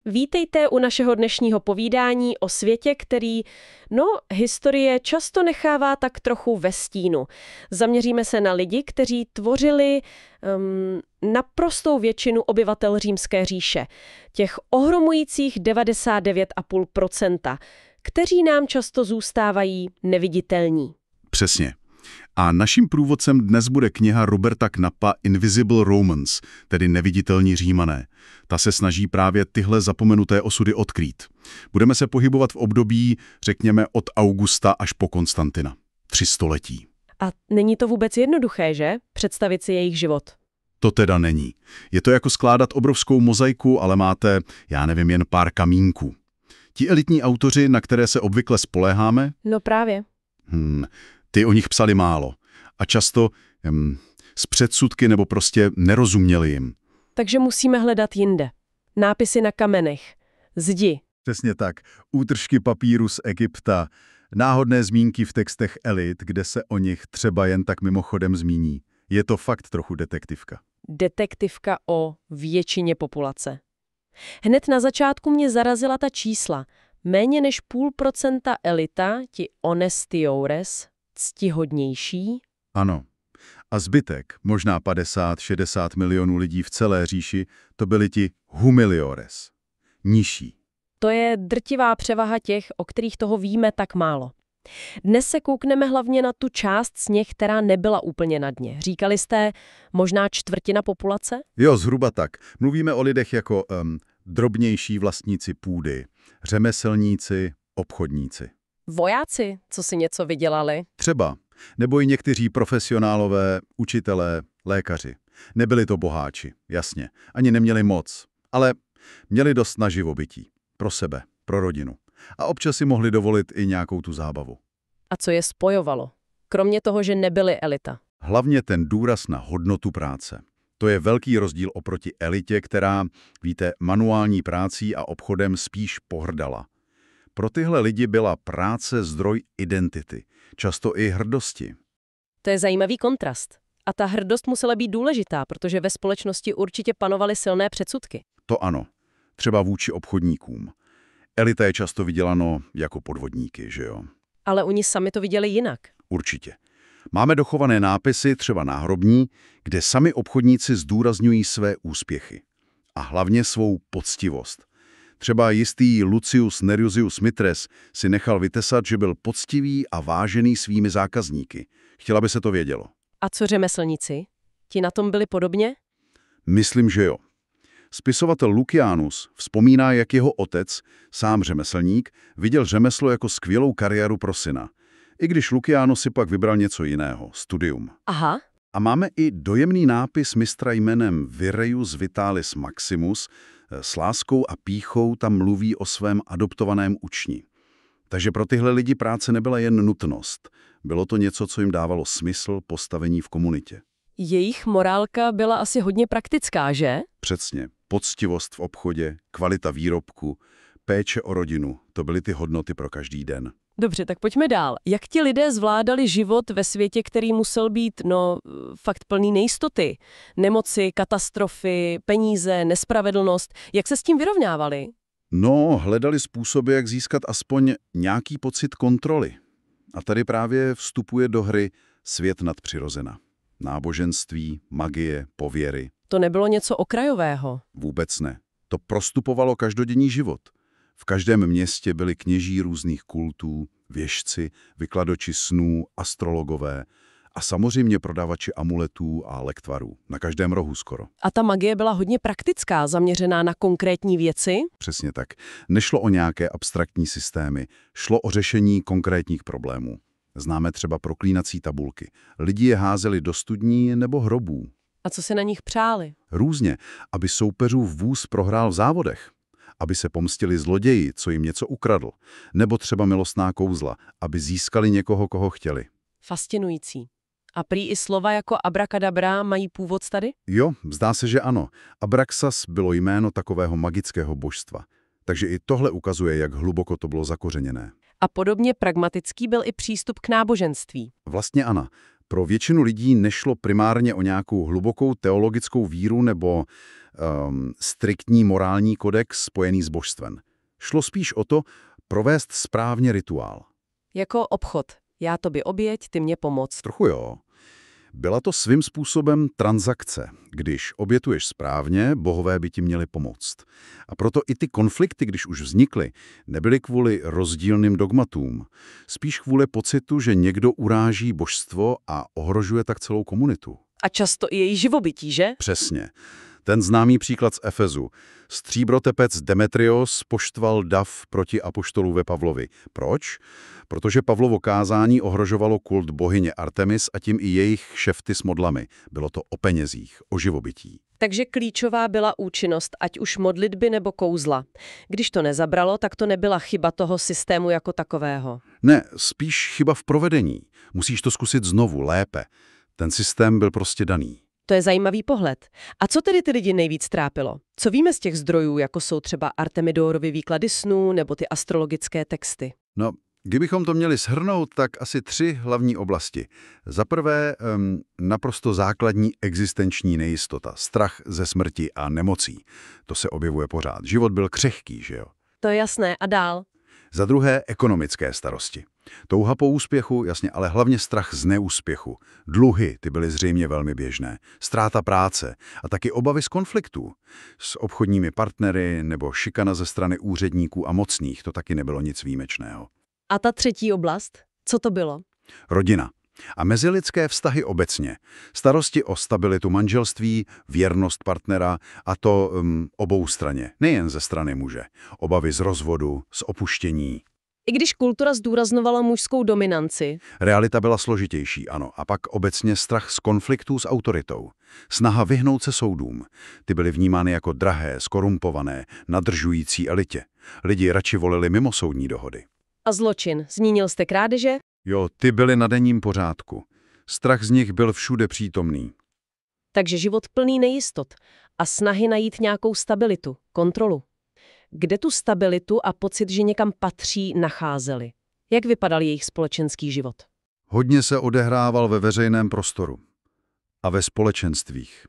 Vítejte u našeho dnešního povídání o světě, který, historie často nechává tak trochu ve stínu. Zaměříme se na lidi, kteří tvořili naprostou většinu obyvatel Římské říše. Těch ohromujících 99,5%, kteří nám často zůstávají neviditelní. Přesně. A naším průvodcem dnes bude kniha Roberta Knappa Invisible Romans, tedy Neviditelní Římané. Ta se snaží právě tyhle zapomenuté osudy odkrýt. Budeme se pohybovat v období, řekněme, od Augusta až po Konstantina. 3 století. A není to vůbec jednoduché, že? Představit si jejich život. To teda není. Je to jako skládat obrovskou mozaiku, ale máte, jen pár kamínků. Ti elitní autoři, na které se obvykle spoléháme? No právě. Ty o nich psali málo. A často s předsudky nebo prostě nerozuměli jim. Takže musíme hledat jinde. Nápisy na kamenech, zdi. Přesně tak. Útržky papíru z Egypta, náhodné zmínky v textech elit, kde se o nich třeba jen tak mimochodem zmíní. Je to fakt trochu detektivka. Detektivka o většině populace. Hned na začátku mě zarazila ta čísla. Méně než 0,5% elita, ti honestiores, ctihodnější. Ano. A zbytek, možná 50-60 milionů lidí v celé říši, to byli ti humiliores, nižší. To je drtivá převaha těch, o kterých toho víme tak málo. Dnes se koukneme hlavně na tu část z nich, která nebyla úplně na dně. Říkali jste možná 1/4 populace? Jo, zhruba tak. Mluvíme o lidech jako drobnější vlastníci půdy, řemeslníci, obchodníci. Vojáci, co si něco vydělali? Třeba. Nebo i někteří profesionálové, učitelé, lékaři. Nebyli to boháči, jasně. Ani neměli moc, ale měli dost na živobytí. Pro sebe, pro rodinu. A občas si mohli dovolit i nějakou tu zábavu. A co je spojovalo? Kromě toho, že nebyli elita. Hlavně ten důraz na hodnotu práce. To je velký rozdíl oproti elitě, která, víte, manuální prací a obchodem spíš pohrdala. Pro tyhle lidi byla práce zdroj identity, často i hrdosti. To je zajímavý kontrast. A ta hrdost musela být důležitá, protože ve společnosti určitě panovaly silné předsudky. To ano, třeba vůči obchodníkům. Elita je často viděláno jako podvodníky, že jo? Ale oni sami to viděli jinak. Určitě. Máme dochované nápisy, třeba náhrobní, kde sami obchodníci zdůrazňují své úspěchy. A hlavně svou poctivost. Třeba jistý Lucius Nerusius Mitres si nechal vytesat, že byl poctivý a vážený svými zákazníky. Chtěla by se to vědělo. A co řemeslníci? Ti na tom byli podobně? Myslím, že jo. Spisovatel Lucianus vzpomíná, jak jeho otec, sám řemeslník, viděl řemeslo jako skvělou kariéru pro syna. I když Lucianus si pak vybral něco jiného, studium. Aha. A máme i dojemný nápis mistra jménem Vireius Vitalis Maximus, s láskou a pýchou tam mluví o svém adoptovaném učni. Takže pro tyhle lidi práce nebyla jen nutnost. Bylo to něco, co jim dávalo smysl, postavení v komunitě. Jejich morálka byla asi hodně praktická, že? Přesně. Poctivost v obchodě, kvalita výrobku, péče o rodinu, to byly ty hodnoty pro každý den. Dobře, tak pojďme dál. Jak ti lidé zvládali život ve světě, který musel být, fakt plný nejistoty? Nemoci, katastrofy, peníze, nespravedlnost. Jak se s tím vyrovnávali? Hledali způsoby, jak získat aspoň nějaký pocit kontroly. A tady právě vstupuje do hry svět nadpřirozena. Náboženství, magie, pověry. To nebylo něco okrajového. Vůbec ne. To prostupovalo každodenní život. V každém městě byli kněží různých kultů, věštci, vykladoči snů, astrologové a samozřejmě prodavači amuletů a lektvarů. Na každém rohu skoro. A ta magie byla hodně praktická, zaměřená na konkrétní věci? Přesně tak. Nešlo o nějaké abstraktní systémy, šlo o řešení konkrétních problémů. Známe třeba proklínací tabulky. Lidi je házeli do studní nebo hrobů. A co se na nich přáli? Různě, aby soupeřův vůz prohrál v závodech. Aby se pomstili zloději, co jim něco ukradl. Nebo třeba milostná kouzla, aby získali někoho, koho chtěli. Fascinující. A prý i slova jako abrakadabra mají původ tady? Jo, zdá se, že ano. Abraxas bylo jméno takového magického božstva. Takže i tohle ukazuje, jak hluboko to bylo zakořeněné. A podobně pragmatický byl i přístup k náboženství. Vlastně ano. Pro většinu lidí nešlo primárně o nějakou hlubokou teologickou víru nebo striktní morální kodex spojený s božstvem. Šlo spíš o to provést správně rituál. Jako obchod. Já tobě oběť, ty mě pomoc. Trochu jo. Byla to svým způsobem transakce. Když obětuješ správně, bohové by ti měli pomoct. A proto i ty konflikty, když už vznikly, nebyly kvůli rozdílným dogmatům. Spíš kvůli pocitu, že někdo uráží božstvo a ohrožuje tak celou komunitu. A často i její živobytí, že? Přesně. Ten známý příklad z Efezu. Stříbrotepec Demetrios poštval dav proti apoštolu Pavlovi. Proč? Protože Pavlovo kázání ohrožovalo kult bohyně Artemis a tím i jejich šefty s modlami. Bylo to o penězích, o živobytí. Takže klíčová byla účinnost, ať už modlitby nebo kouzla. Když to nezabralo, tak to nebyla chyba toho systému jako takového. Ne, spíš chyba v provedení. Musíš to zkusit znovu, lépe. Ten systém byl prostě daný. To je zajímavý pohled. A co tedy ty lidi nejvíc trápilo? Co víme z těch zdrojů, jako jsou třeba Artemidorovy výklady snů nebo ty astrologické texty? No, kdybychom to měli shrnout, tak asi 3 hlavní oblasti. Za prvé, naprosto základní existenční nejistota, strach ze smrti a nemocí. To se objevuje pořád. Život byl křehký, že jo? To je jasné. A dál? Za druhé, ekonomické starosti. Touha po úspěchu, jasně, ale hlavně strach z neúspěchu. Dluhy, ty byly zřejmě velmi běžné. Ztráta práce a taky obavy z konfliktů. S obchodními partnery nebo šikana ze strany úředníků a mocných, to taky nebylo nic výjimečného. A ta třetí oblast? Co to bylo? Rodina. A mezilidské vztahy obecně. Starosti o stabilitu manželství, věrnost partnera a to obou straně, nejen ze strany muže. Obavy z rozvodu, z opuštění. I když kultura zdůrazňovala mužskou dominanci. Realita byla složitější, ano. A pak obecně strach z konfliktů s autoritou. Snaha vyhnout se soudům. Ty byly vnímány jako drahé, skorumpované, nadržující elitě. Lidi radši volili mimosoudní dohody. A zločin. Zmínil jste krádeže? Jo, ty byly na denním pořádku. Strach z nich byl všude přítomný. Takže život plný nejistot a snahy najít nějakou stabilitu, kontrolu. Kde tu stabilitu a pocit, že někam patří, nacházeli? Jak vypadal jejich společenský život? Hodně se odehrával ve veřejném prostoru a ve společenstvích.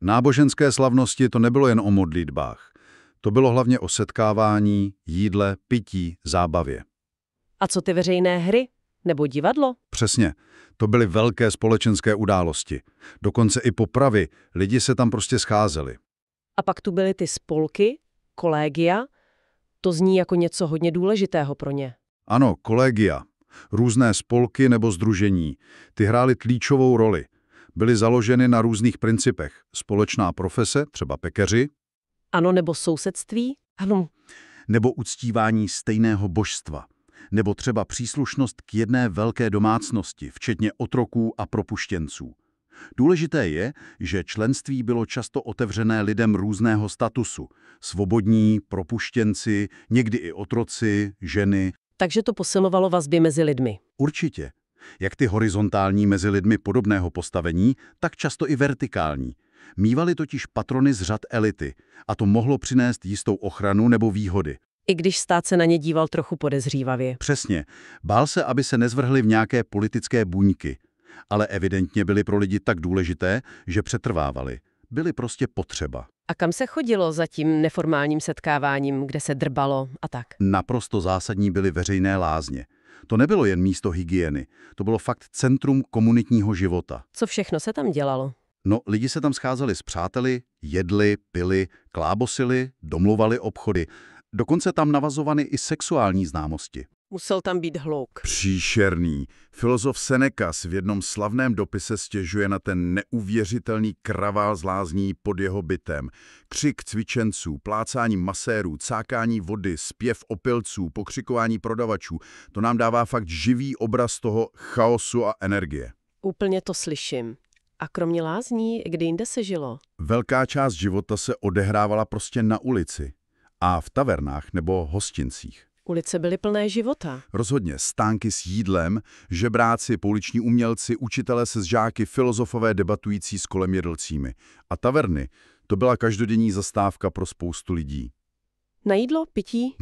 Náboženské slavnosti to nebylo jen o modlitbách. To bylo hlavně o setkávání, jídle, pití, zábavě. A co ty veřejné hry? Nebo divadlo? Přesně. To byly velké společenské události. Dokonce i popravy. Lidi se tam prostě scházeli. A pak tu byly ty spolky, kolegia. To zní jako něco hodně důležitého pro ně. Ano, kolegia. Různé spolky nebo sdružení. Ty hrály klíčovou roli. Byly založeny na různých principech. Společná profese, třeba pekaři. Ano, nebo sousedství? Ano. Nebo uctívání stejného božstva. Nebo třeba příslušnost k jedné velké domácnosti, včetně otroků a propuštěnců. Důležité je, že členství bylo často otevřené lidem různého statusu. Svobodní, propuštěnci, někdy i otroci, ženy. Takže to posilovalo vazby mezi lidmi. Určitě. Jak ty horizontální mezi lidmi podobného postavení, tak často i vertikální. Mívali totiž patrony z řad elity a to mohlo přinést jistou ochranu nebo výhody. I když stát se na ně díval trochu podezřívavě. Přesně. Bál se, aby se nezvrhli v nějaké politické buňky. Ale evidentně byly pro lidi tak důležité, že přetrvávali. Byly prostě potřeba. A kam se chodilo za tím neformálním setkáváním, kde se drbalo a tak? Naprosto zásadní byly veřejné lázně. To nebylo jen místo hygieny. To bylo fakt centrum komunitního života. Co všechno se tam dělalo? No, lidi se tam scházeli s přáteli, jedli, pili, klábosili, domluvali obchody. Dokonce tam navazovaly i sexuální známosti. Musel tam být hlouk. Příšerný. Filozof Senecas v jednom slavném dopise stěžuje na ten neuvěřitelný kravál z lázní pod jeho bytem. Křik cvičenců, plácání masérů, cákání vody, zpěv opilců, pokřikování prodavačů. To nám dává fakt živý obraz toho chaosu a energie. Úplně to slyším. A kromě lázní, kde jinde se žilo? Velká část života se odehrávala prostě na ulici. A v tavernách nebo hostincích. Ulice byly plné života. Rozhodně stánky s jídlem, žebráci, pouliční umělci, učitelé se s žáky, filozofové debatující s kolem jedlcími. A taverny, to byla každodenní zastávka pro spoustu lidí. Na jídlo, pití?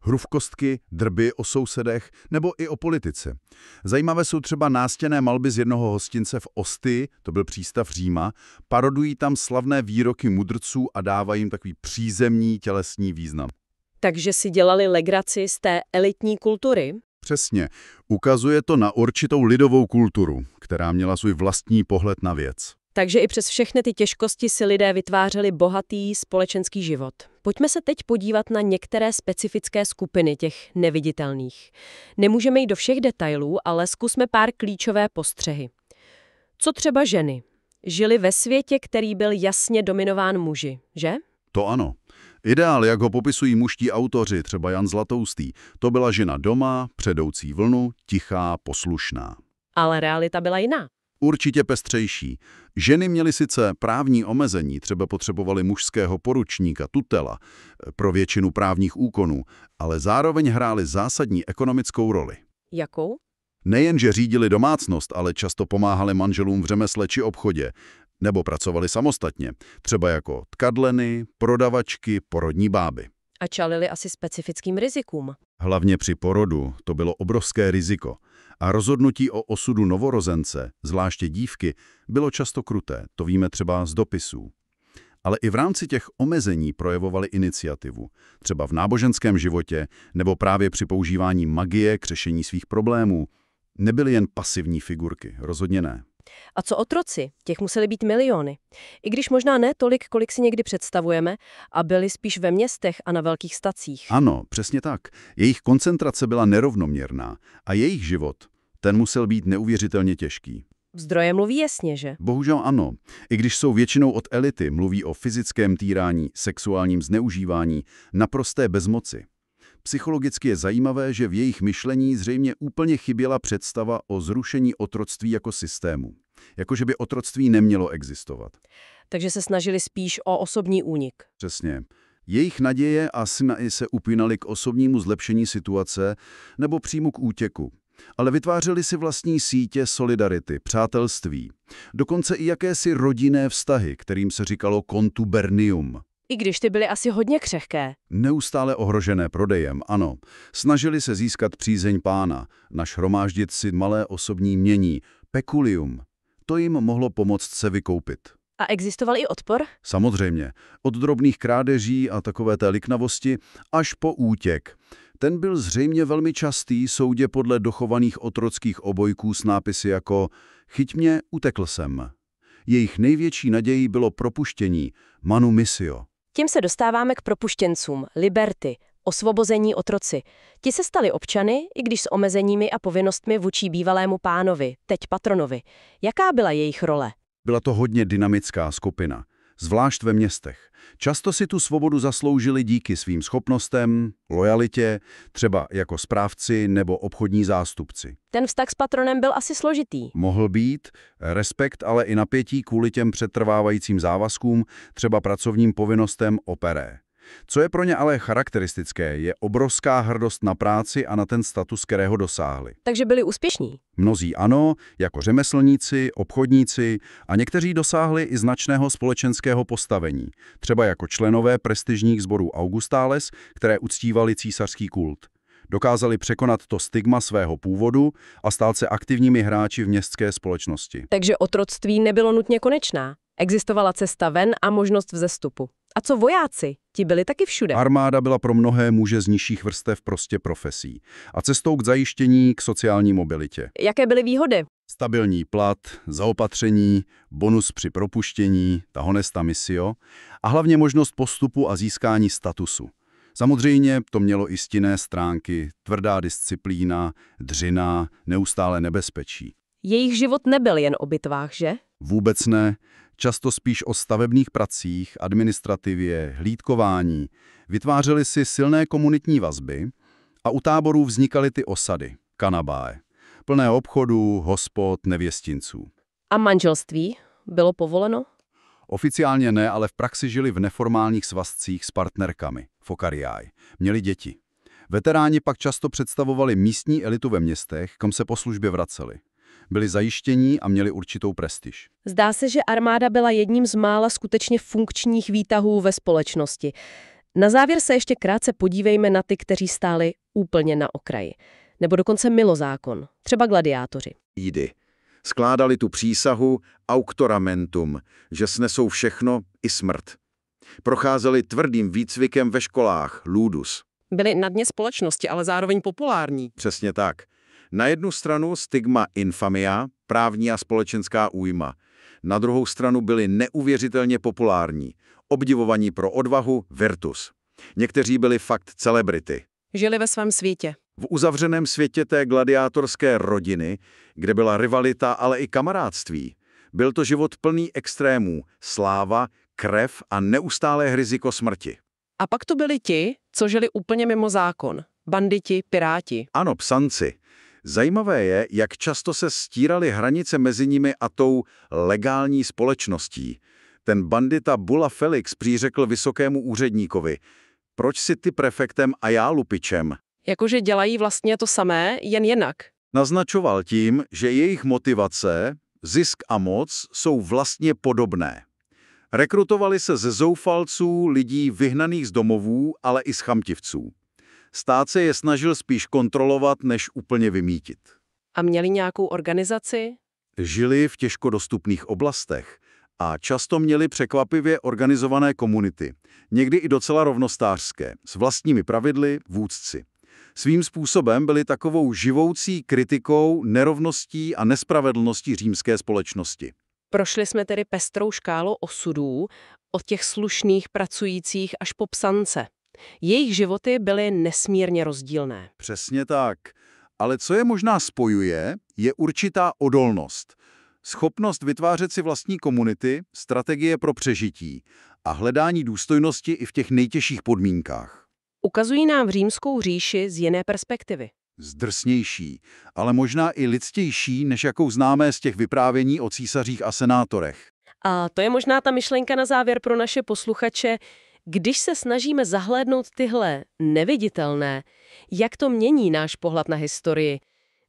Hru v kostky, drby o sousedech nebo i o politice. Zajímavé jsou třeba nástěnné malby z jednoho hostince v Ostii, to byl přístav Říma, parodují tam slavné výroky mudrců a dávají jim takový přízemní tělesný význam. Takže si dělali legraci z té elitní kultury? Přesně. Ukazuje to na určitou lidovou kulturu, která měla svůj vlastní pohled na věc. Takže i přes všechny ty těžkosti si lidé vytvářeli bohatý společenský život. Pojďme se teď podívat na některé specifické skupiny těch neviditelných. Nemůžeme jít do všech detailů, ale zkusme pár klíčové postřehy. Co třeba ženy? Žili ve světě, který byl jasně dominován muži, že? To ano. Ideál, jak ho popisují mužští autoři, třeba Jan Zlatoustý, to byla žena doma, předoucí vlnu, tichá, poslušná. Ale realita byla jiná. Určitě pestřejší. Ženy měly sice právní omezení, třeba potřebovaly mužského poručníka, tutela, pro většinu právních úkonů, ale zároveň hrály zásadní ekonomickou roli. Jakou? Nejenže řídili domácnost, ale často pomáhali manželům v řemesle či obchodě, nebo pracovali samostatně, třeba jako tkadleny, prodavačky, porodní báby. A čelili asi specifickým rizikům. Hlavně při porodu to bylo obrovské riziko. A rozhodnutí o osudu novorozence, zvláště dívky, bylo často kruté, to víme třeba z dopisů. Ale i v rámci těch omezení projevovali iniciativu, třeba v náboženském životě nebo právě při používání magie k řešení svých problémů. Nebyly jen pasivní figurky, rozhodně ne. A co otroci? Těch museli být miliony. I když možná ne tolik, kolik si někdy představujeme, a byli spíš ve městech a na velkých stacích. Ano, přesně tak. Jejich koncentrace byla nerovnoměrná a jejich život, ten musel být neuvěřitelně těžký. Zdroje mluví jasně, že? Bohužel ano. I když jsou většinou od elity, mluví o fyzickém týrání, sexuálním zneužívání, naprosté bezmoci. Psychologicky je zajímavé, že v jejich myšlení zřejmě úplně chyběla představa o zrušení otroctví jako systému. Jakože by otroctví nemělo existovat. Takže se snažili spíš o osobní únik. Přesně. Jejich naděje a snahy se upínaly k osobnímu zlepšení situace nebo přímo k útěku. Ale vytvářeli si vlastní sítě solidarity, přátelství. Dokonce i jakési rodinné vztahy, kterým se říkalo contubernium. I když ty byly asi hodně křehké. Neustále ohrožené prodejem, ano. Snažili se získat přízeň pána, nashromáždit si malé osobní jmění, pekulium. To jim mohlo pomoct se vykoupit. A existoval i odpor? Samozřejmě. Od drobných krádeží a takové té liknavosti až po útěk. Ten byl zřejmě velmi častý, soudě podle dochovaných otrockých obojků s nápisy jako "Chyť mě, utekl jsem". Jejich největší nadějí bylo propuštění, manumissio. Tím se dostáváme k propuštěncům, liberty, osvobození otroci. Ti se stali občany, i když s omezeními a povinnostmi vůči bývalému pánovi, teď patronovi. Jaká byla jejich role? Byla to hodně dynamická skupina, zvlášť ve městech. Často si tu svobodu zasloužili díky svým schopnostem, lojalitě, třeba jako správci nebo obchodní zástupci. Ten vztah s patronem byl asi složitý. Mohl být, respekt, ale i napětí kvůli těm přetrvávajícím závazkům, třeba pracovním povinnostem operé. Co je pro ně ale charakteristické, je obrovská hrdost na práci a na ten status, kterého dosáhli. Takže byli úspěšní. Mnozí ano, jako řemeslníci, obchodníci a někteří dosáhli i značného společenského postavení, třeba jako členové prestižních sborů Augustales, které uctívali císařský kult. Dokázali překonat to stigma svého původu a stát se aktivními hráči v městské společnosti. Takže otroctví nebylo nutně konečná. Existovala cesta ven a možnost vzestupu. A co vojáci? Ti byli taky všude. Armáda byla pro mnohé muže z nižších vrstev prostě profesí a cestou k zajištění k sociální mobilitě. Jaké byly výhody? Stabilní plat, zaopatření, bonus při propuštění, ta honesta missio a hlavně možnost postupu a získání statusu. Samozřejmě to mělo i stinné stránky, tvrdá disciplína, dřina, neustále nebezpečí. Jejich život nebyl jen o bitvách, že? Vůbec ne. Často spíš o stavebních pracích, administrativě, hlídkování. Vytvářeli si silné komunitní vazby a u táborů vznikaly ty osady, kanabáje, plné obchodů, hospod, nevěstinců. A manželství? Bylo povoleno? Oficiálně ne, ale v praxi žili v neformálních svazcích s partnerkami, fokariáj. Měli děti. Veteráni pak často představovali místní elitu ve městech, kam se po službě vraceli. Byli zajištění a měli určitou prestiž. Zdá se, že armáda byla jedním z mála skutečně funkčních výtahů ve společnosti. Na závěr se ještě krátce podívejme na ty, kteří stáli úplně na okraji. Nebo dokonce mimo zákon. Třeba gladiátoři. Jídy. Skládali tu přísahu auctoramentum, že snesou všechno i smrt. Procházeli tvrdým výcvikem ve školách, ludus. Byli na dně společnosti, ale zároveň populární. Přesně tak. Na jednu stranu stigma infamia, právní a společenská újma. Na druhou stranu byli neuvěřitelně populární, obdivovaní pro odvahu, virtus. Někteří byli fakt celebrity. Žili ve svém světě. V uzavřeném světě té gladiátorské rodiny, kde byla rivalita, ale i kamarádství. Byl to život plný extrémů, sláva, krev a neustálé riziko smrti. A pak to byli ti, co žili úplně mimo zákon. Banditi, piráti. Ano, psanci. Zajímavé je, jak často se stíraly hranice mezi nimi a tou legální společností. Ten bandita Bulla Felix přiřekl vysokému úředníkovi: proč si ty prefektem a já lupičem? Jakože dělají vlastně to samé, jen jinak. Naznačoval tím, že jejich motivace, zisk a moc jsou vlastně podobné. Rekrutovali se ze zoufalců, lidí vyhnaných z domovů, ale i z chamtivců. Stát se je snažil spíš kontrolovat, než úplně vymítit. A měli nějakou organizaci? Žili v těžko dostupných oblastech a často měli překvapivě organizované komunity, někdy i docela rovnostářské, s vlastními pravidly, vůdci. Svým způsobem byli takovou živoucí kritikou nerovností a nespravedlností římské společnosti. Prošli jsme tedy pestrou škálou osudů, od těch slušných pracujících až po psance. Jejich životy byly nesmírně rozdílné. Přesně tak. Ale co je možná spojuje, je určitá odolnost. Schopnost vytvářet si vlastní komunity, strategie pro přežití a hledání důstojnosti i v těch nejtěžších podmínkách. Ukazují nám v římskou říši z jiné perspektivy. Zdrsnější, ale možná i lidstější, než jakou známe z těch vyprávění o císařích a senátorech. A to je možná ta myšlenka na závěr pro naše posluchače. Když se snažíme zahlédnout tyhle neviditelné, jak to mění náš pohled na historii?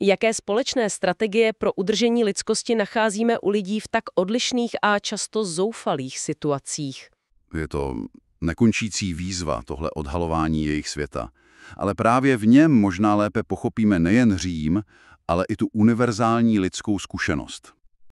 Jaké společné strategie pro udržení lidskosti nacházíme u lidí v tak odlišných a často zoufalých situacích? Je to nekončící výzva, tohle odhalování jejich světa. Ale právě v něm možná lépe pochopíme nejen Řím, ale i tu univerzální lidskou zkušenost.